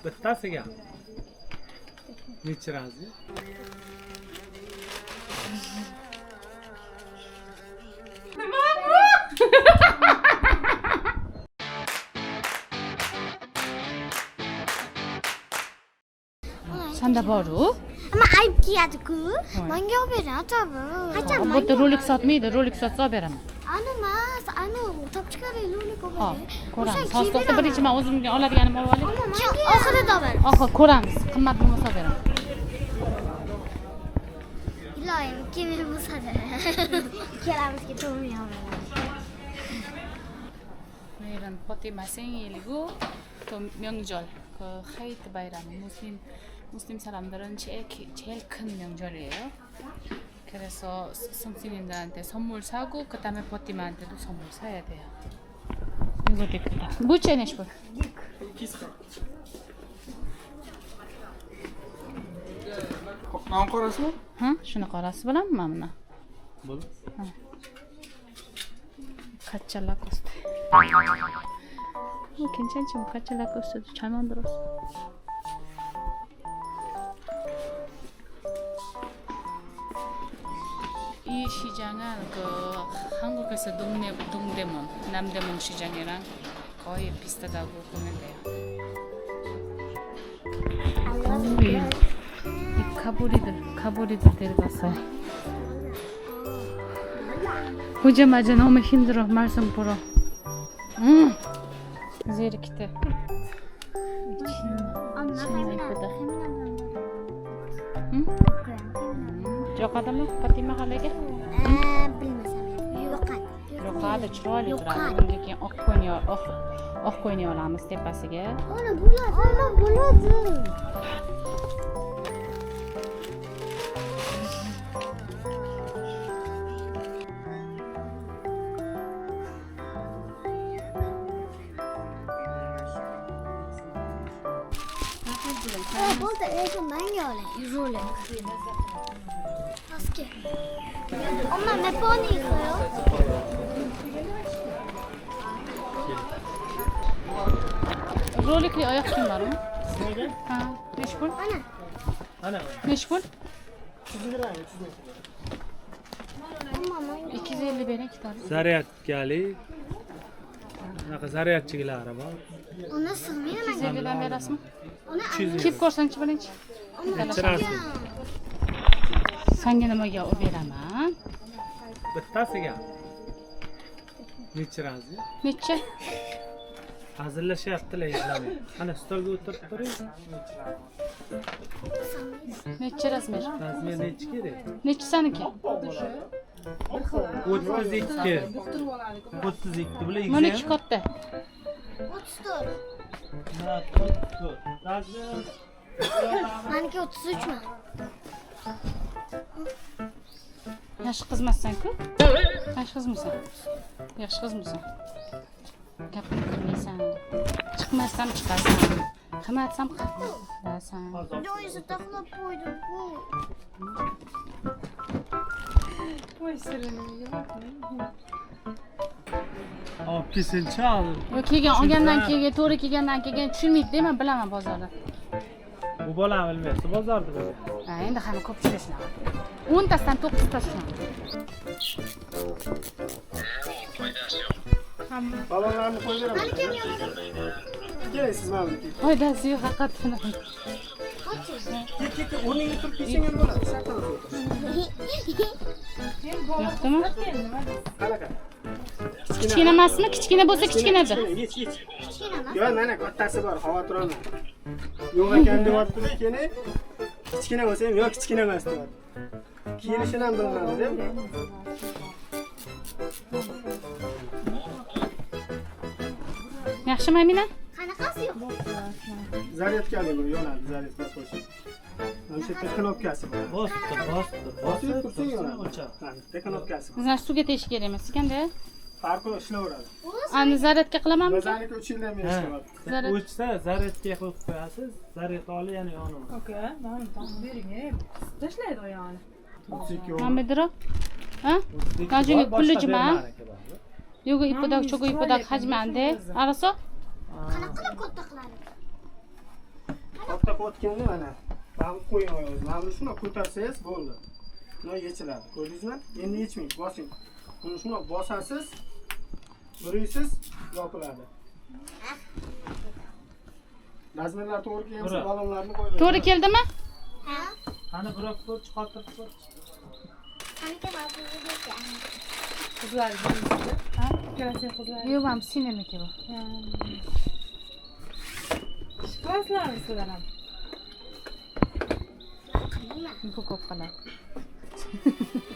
bittasiga necha razli? Sanda boru. Ama ayıp kiyadi-ku. Menga olib bering, tabi. Qachon Bu yerda rolik sotmaydi, rolik sotsa olib beraman. Ani emas, ani topib chiqaring, rolik olib Hop, bering. ko'ramiz. Hozirda birinchi men o'zimga oladiganim olib olay. Oxirida olib bering. Oxir ko'ramiz. Qimmat bo'lmasa olib beraman. Iloyim, keyin bo'lsa-da. Ikkalamizga to'g'ri olib Meron Fotima Sengeligu to 명절 그 하이트 바이람 무슬림 사람들은 제일 큰 명절이에요. 그래서 선생님들한테 선물 사고 그다음에 포티마한테도 선물 사야 돼요. 이거 되겠다. 뭐지 내시고? Non qarasizmi? Ha? Shuni qarasi bilanmi mana? Bo'ldi. Qachcha lakoste. 괜찮지 뭐 qachcha lakoste도 잘 만들었어. 이 시장은 그 한국에서 동대문, 남대문 시장이랑 거의 비슷하다고 보면 돼요. 이 가보리들 데려갔어요. 보자마자 너무 힘들어 말씀 보러. Zerikti. Chin ippida. Yoqadimi Fatima xolaga? Bilmasam, yo'qadi. Yoqadi, chiroyli turadi. Unga keyin oq qo'yni olamiz tepasiga. Ana bo'ladi. Bo'ldi, lekin menga oling, rolik. Aski. Omma, naponi qo'yo. Rolikli oyoq kiyim bormi? Sizga? Ha, nechi pul? Ana. Nechi pul? 200 lira. Omma, menga 250 bering ikkitasi. Zaryadkali. Bunaqa zaryadchiklari bor. ona sig'maydi menga. 250 dan berasizmi? Ona Kiyib ko'rsangchi birinchi. Necha razli? Senga nimaga olib beraman? Bittasiga necha razli? Necha? Hazillashyaptilar izlamay. Ana stolga o'tirib turing. Necha razmer? Razmer nechi kerak? Nechi saniki? 32. 32 bilan Mana ikki katta. 34. Ha, 34. Razmer Meniki 33 mi? Yaxshi qizmassan-ku? Yaxshi qizmisan? Yaxshi qizmisan? Gapni qilmaysan. Chiqmasam chiqasan. Qilmasam qilasan. Joyisi taxlab qo'ydim-ku. Voy sirini olib kelsinchi hozir. U kelgan olgandan keyin, to'g'ri kelgandan keyin tushunmaydi-da, men bilaman bozorda. Bu bolam bilmayapti bozorda bo'ladi. Ha, endi hamma ko'pchilik shunaqa. 10 tasidan 9 tasi shunaqa. Balonlarni qo'yib beraman. Meniki ham yo'q. Kelaysiz mana bu. Foydasi yo'q haqiqatdan. Ket, o'rningga turib ketsang ham bo'ladi. Yo'qdimi? Qanaqa? Kichkina emasmi? Kichkina bo'lsa kichkinadir. Yech. Kichkinaman. Yo'q, mana kattasi bor, xavotir olma. Yo'q ekan deyapti lekin kichkina bo'lsa ham yo'q, kichkina emas deyapti. Kiyinishidan ham bilinadi-da. Yaxshimi Amina? Qanaqasi yo'q? Zaryadkali bu, yonadi, zaryadka qo'ysiz. Mana shu yerda knopkasi bor. Bosib tursang yonadi. Ha, bitta knopkasi bor. Bizlar suvga tegish kerak emas ekanda. Farqi ishlayveradi. Ani zaryadka qilamanmi? Bizaniki 3 yildan beri ishlayapti. Zaryad. O'chsa zaryadga qo'yib qo'yasiz. Zaryad olib yana yonaveradi. Aka, bana tamam bering. Tashlaydi oyog'ini. 32 Mamedro? Ha? Najungi pullichima? Yo'q, ipodak, cho'go ipodak hajmi ande. Araso? Qanaqa qilib katta qiladi? yopayotganda mana buni qo'ying oyog'ingizni. Mana buni shunday ko'tarsangiz bo'ldi. Buni yechiladi. Ko'rdingizmi? Endi yechmang, bosing. Buni shunday bosasiz, buraysiz, yopiladi. Razmerlar to'g'ri kelsa balonlarni qo'ying. To'g'ri keldimi? Ha? Qani biroq ko'r, chiqartirib ko'r. Qancha vaqt Qizlar bizni. Ha? Ikkilasi qizlar. Yo'q, ham sinirniki bu. Chiqasizlarmi sizlar ham? Bu ko'p qiladi.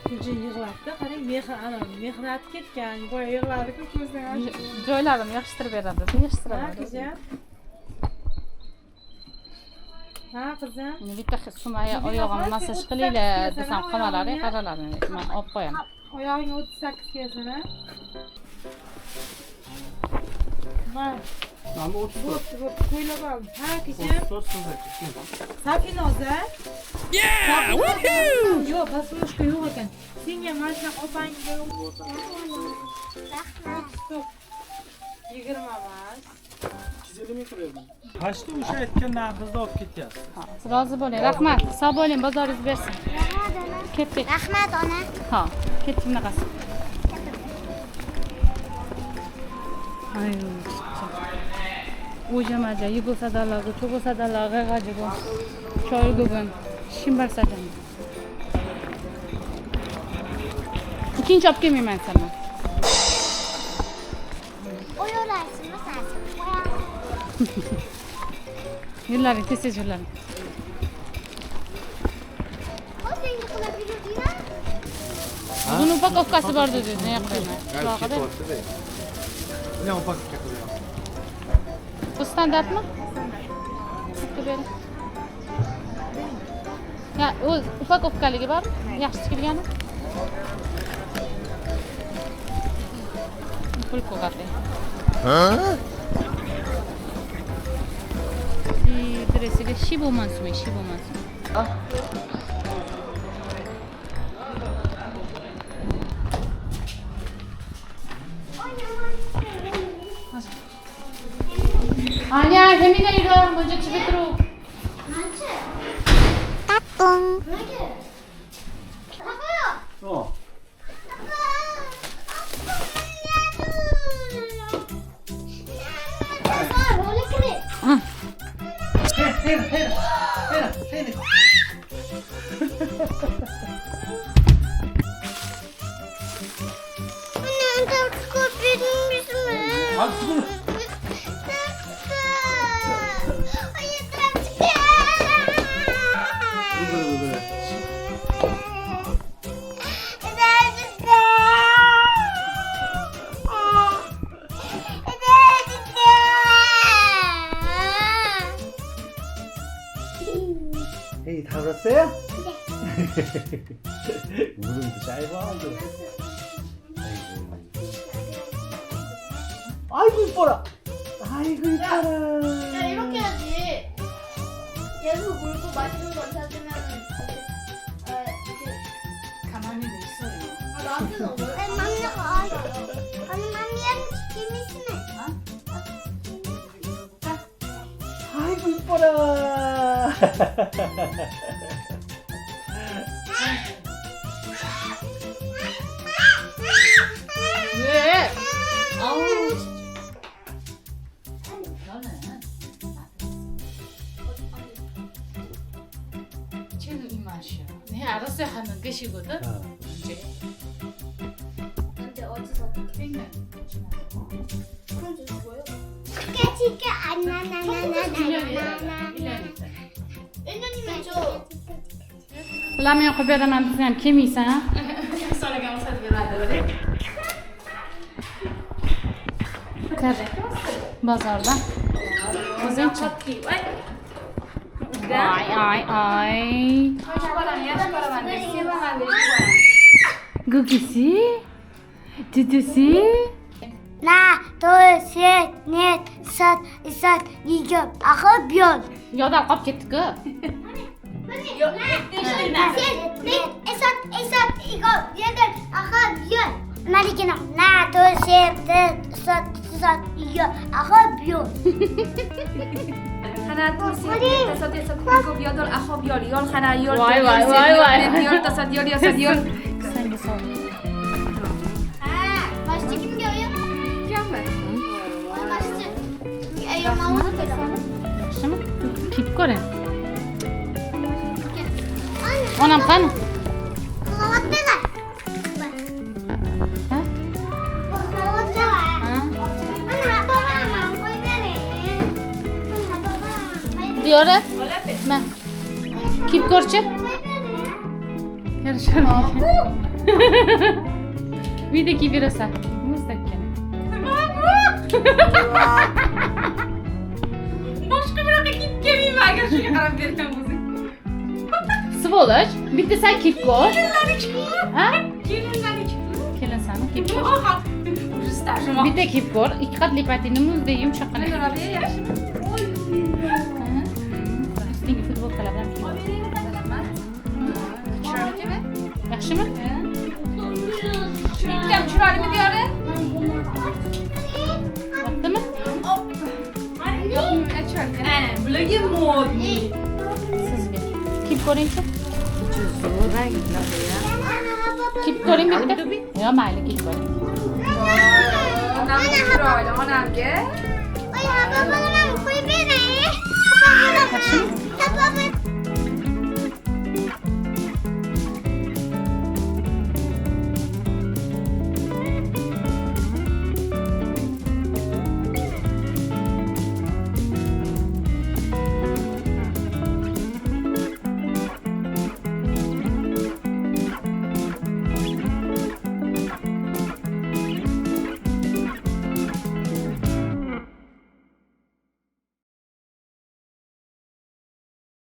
Ko'cha yig'labdi. Qarang, mehnati ketgan. Boya yig'lardi-ku ko'zdan. Joylarini yaxshirtirib beradi. Yaxshirtiradi. Qizim. Ha, qizim. Bitta Sumaya oyog'ini massaj qilinglar desam qamalari, qaralari. Men olib qo'yaman. Oyog'ing 38 kelsin, ha? Mana Mana 34. qo'ylab oldim. Ha, kecham. 34 so'zak. Safinoza. Yeah! Woohoo! Yo'q, basmoshka yo'q ekan. Senga mana shunaqa opangga Rahmat. 20 emas. 250 ming qilyapman. Qashda o'sha aytgan narxingizni olib ketyapsiz. Rozi bo'ling. Rahmat. Sog' bo'ling, bozoringiz bersin. Ketdik. Rahmat ona. Ha, ketdik bunaqasi. Ay. O'jamaja, yugo sadallarga, cho'go sadallarga g'ajigo. Choy gugun. Shimbar sadan. Ikkinchi olib kelmayman sana. O'yolarsizmi sen? Yurlaring, tez yurlaring. O'zingni qilib yurdingmi? Buni upakovkasi bor dedi, ne qilmayman. Quloqida. Ne upakovka qilyapman? Bu standartmi? Standart. Ya, o upakovkaligi bor? Yaxshi tikilgani? Pul qo'yadi. Ha? Dresiga shibo mansumi. Anya, hemine yürü, önce çiftru. Tatlım. O. Annem takip edilmiş mi? Al bunu. Hayır takip. Hey, tavrası? Bunun bir şey vardı. 아이고 이뻐라. 아이고 이뻐라. 야 이렇게 해야지. 계속 물고 맛있는 거 찾으면은 가만히 있어요. 아 나한테는 왜? 아니 맘이야. 아니 맘이야 재밌네. 아이고 이뻐라. 왜? 아우. 쟤는 이 맛이야. 내 알아서 하는 것이거든. 이제. 근데 어디서 땡겨. 그럼 주고요? 치카 안나나나나나나나 1년이면 줘. 라면 qo'yib desam kelmaysan. So'ragan bo'lsa beradi. Kir. Bozorda. O'zingchi. Ay. Gugisi? Dudusi? 나, 둘, 셋, 넷, 다섯, 일곱, 아홉, 열. Yodar qolib ketdi-ku. 셋, 넷, 다섯, 일곱, 여덟, 아홉, 열. Marikina, nato, sette, sot, yo, ahobio. خنا توصي تصدق كوكو بيادول أخو بيال يال خنا يال واي واي واي واي. يال تصدق يال يال يال Sen de sor. Başta kim geliyor? كمل Başta. Ayağımı koyalım. Yaxshi mi? Kiyib ko'ring. Anne, Onam qani? kavat bela. Ha? Kavat bela. Ha? Anne, babama koy beni. Diyora. Men. Kiyib ko'rchi. Yarashar. Uyda kiyib berasan. Muzdakkina. boshqa bunaqa kiyib kelmayman agar shunga qarab bergan bo'lsang Svoloch, bitta sen kiyib ko'r. Ha? kelinlarniki Kelasanmi? Kiyib ko'r. уже стажем Bitta kiyib ko'r. 2 qatli patini muzdek yumshoqqina. yaxshimi Ustingga futbolkalar bilan kiyib. Yaxshimi? Shuningdek chiroylimi diyora Yoqdimi? bularga modniy Sizga. Kiyib ko'ring-chi. Kiyib ko'ring bitta. Yo, mayli kiyib ko'ring. onam chiroyli onamga Oy, babama koy beni.